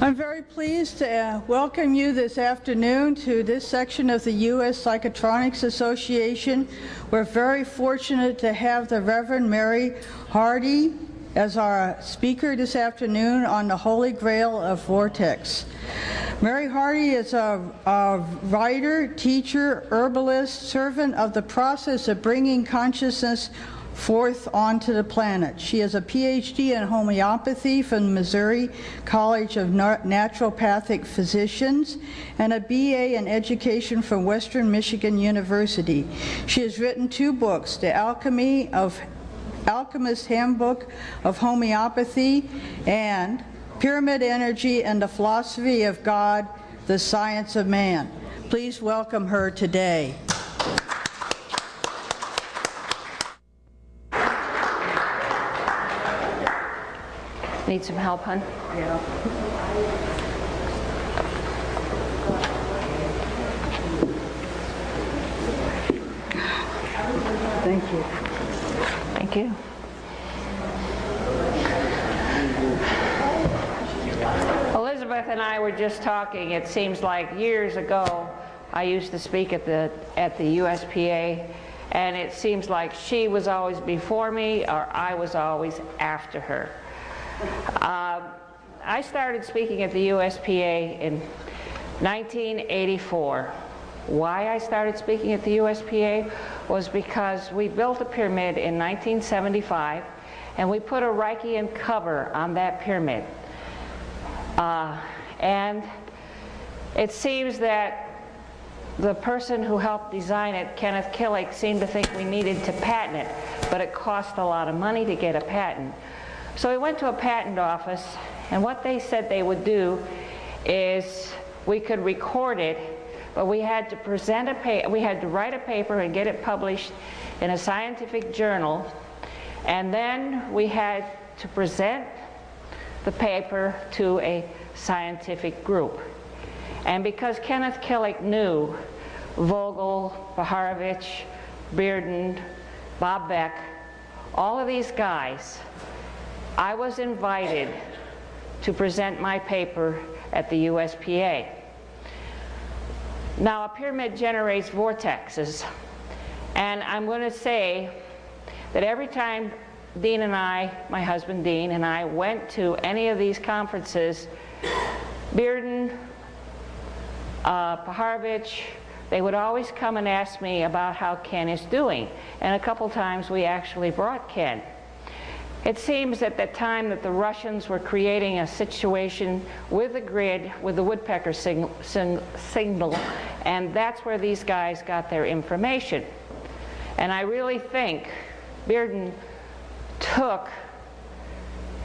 I'm very pleased to welcome you this afternoon to this section of the U.S. Psychotronics Association. We're very fortunate to have the Reverend Mary Hardy as our speaker this afternoon on the Holy Grail of Vortex. Mary Hardy is a writer, teacher, herbalist, servant of the process of bringing consciousness forth onto the planet. She has a PhD in homeopathy from Missouri College of Naturopathic Physicians and a BA in education from Western Michigan University. She has written 2 books, The Alchemist's Handbook of Homeopathy and Pyramid Energy and the Philosophy of God, the Science of Man. Please welcome her today. Need some help, hon? Yeah. Thank you. Thank you. Elizabeth and I were just talking. It seems like years ago I used to speak at the USPA, and it seems like she was always before me or I was always after her. I started speaking at the USPA in 1984. Why I started speaking at the USPA was because we built a pyramid in 1975 and we put a Reichian cover on that pyramid. And it seems that the person who helped design it, Kenneth Killick, seemed to think we needed to patent it, but it cost a lot of money to get a patent. So we went to a patent office, and what they said they would do is we could record it, but we had to write a paper and get it published in a scientific journal, and then we had to present the paper to a scientific group. And because Kenneth Killick knew Vogel, Baharovich, Bearden, Bob Beck, all of these guys, I was invited to present my paper at the USPA. Now, a pyramid generates vortexes, and I'm going to say that every time Dean and I, my husband Dean, and I went to any of these conferences, Bearden, Paharovich, they would always come and ask me about how Ken is doing, and a couple times we actually brought Ken. It seems at the time that the Russians were creating a situation with the grid, with the woodpecker signal, and that's where these guys got their information. And I really think Bearden took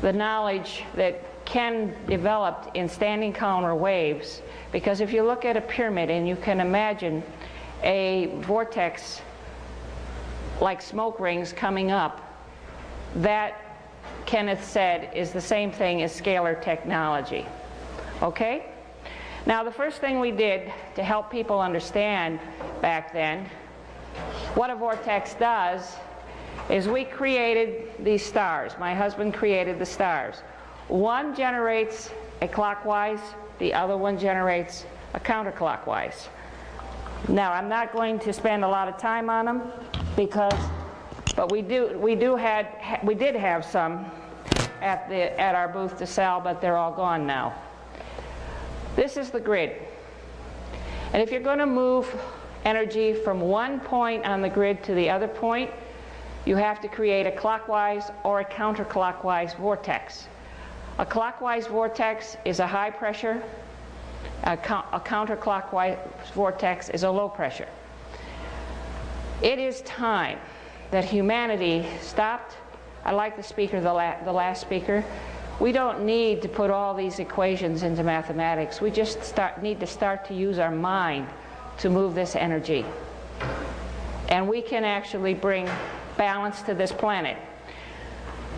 the knowledge that Ken developed in standing columnar waves, because if you look at a pyramid and you can imagine a vortex like smoke rings coming up, that Kenneth said is the same thing as scalar technology. Okay? Now, the first thing we did to help people understand back then what a vortex does is we created these stars. My husband created the stars. One generates a clockwise, the other one generates a counterclockwise. Now, I'm not going to spend a lot of time on them but we did have some at our booth to sell, but they're all gone now. This is the grid. And if you're going to move energy from one point on the grid to the other point, you have to create a clockwise or a counterclockwise vortex. A clockwise vortex is a high pressure. A counterclockwise vortex is a low pressure. It is time that humanity stopped. I like the speaker, the last speaker. We don't need to put all these equations into mathematics. We just need to start to use our mind to move this energy. And we can actually bring balance to this planet.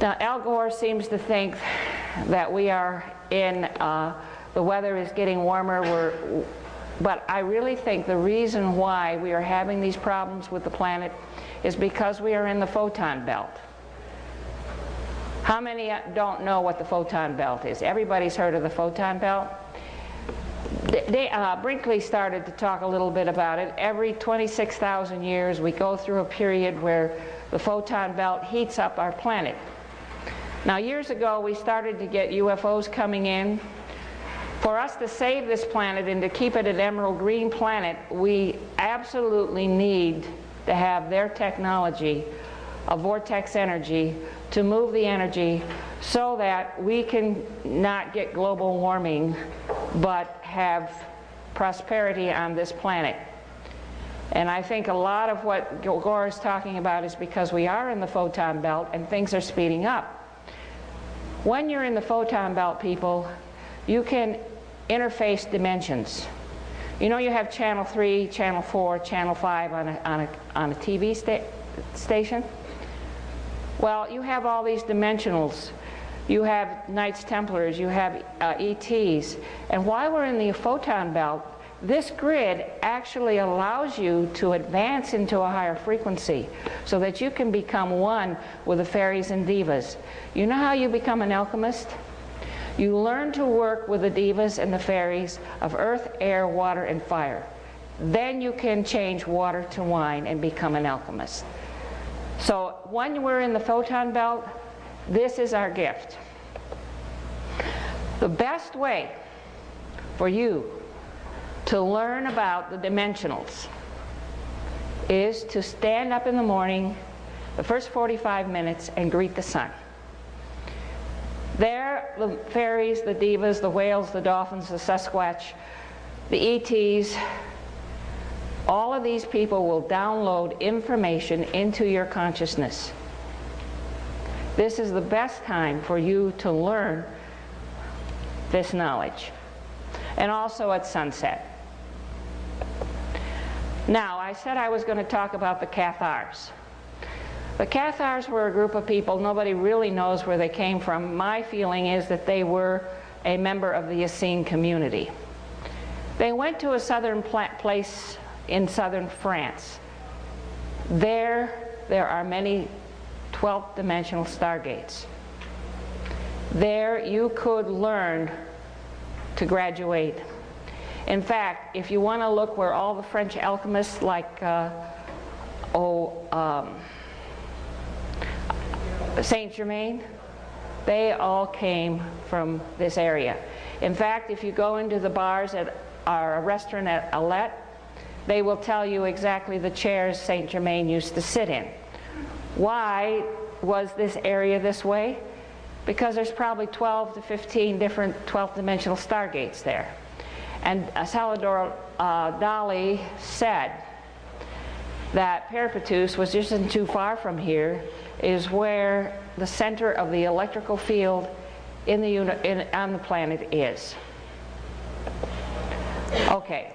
Now, Al Gore seems to think that we are in, the weather is getting warmer, but I really think the reason why we are having these problems with the planet is because we are in the photon belt. How many don't know what the photon belt is? Everybody's heard of the photon belt. Brinkley started to talk a little bit about it. Every 26,000 years we go through a period where the photon belt heats up our planet. Now, years ago we started to get UFOs coming in. For us to save this planet and to keep it an emerald green planet, we absolutely need to have their technology of vortex energy to move the energy so that we can not get global warming but have prosperity on this planet. And I think a lot of what Gore is talking about is because we are in the photon belt and things are speeding up. When you're in the photon belt, people, you can interface dimensions. You know, you have channel 3, channel 4, channel 5 on a TV station? Well, you have all these dimensionals. You have Knights Templars, you have ETs. And while we're in the photon belt, this grid actually allows you to advance into a higher frequency so that you can become one with the fairies and divas. You know how you become an alchemist? You learn to work with the divas and the fairies of earth, air, water, and fire. Then you can change water to wine and become an alchemist. So when we're in the photon belt, this is our gift. The best way for you to learn about the dimensionals is to stand up in the morning, the first 45 minutes, and greet the sun. There, the fairies, the divas, the whales, the dolphins, the Sasquatch, the ETs, all of these people will download information into your consciousness. This is the best time for you to learn this knowledge. And also at sunset. Now, I said I was going to talk about the Cathars. The Cathars were a group of people, nobody really knows where they came from. My feeling is that they were a member of the Essene community. They went to a southern place in southern France. There are many 12th dimensional stargates. There you could learn to graduate. In fact, if you want to look where all the French alchemists like Saint Germain, they all came from this area. In fact, if you go into the bars at our restaurant at Alette, they will tell you exactly the chairs Saint Germain used to sit in. Why was this area this way? Because there's probably 12 to 15 different 12th dimensional stargates there. And Salvador Dali said that Peripatus, which isn't too far from here, is where the center of the electrical field on the planet is. Okay.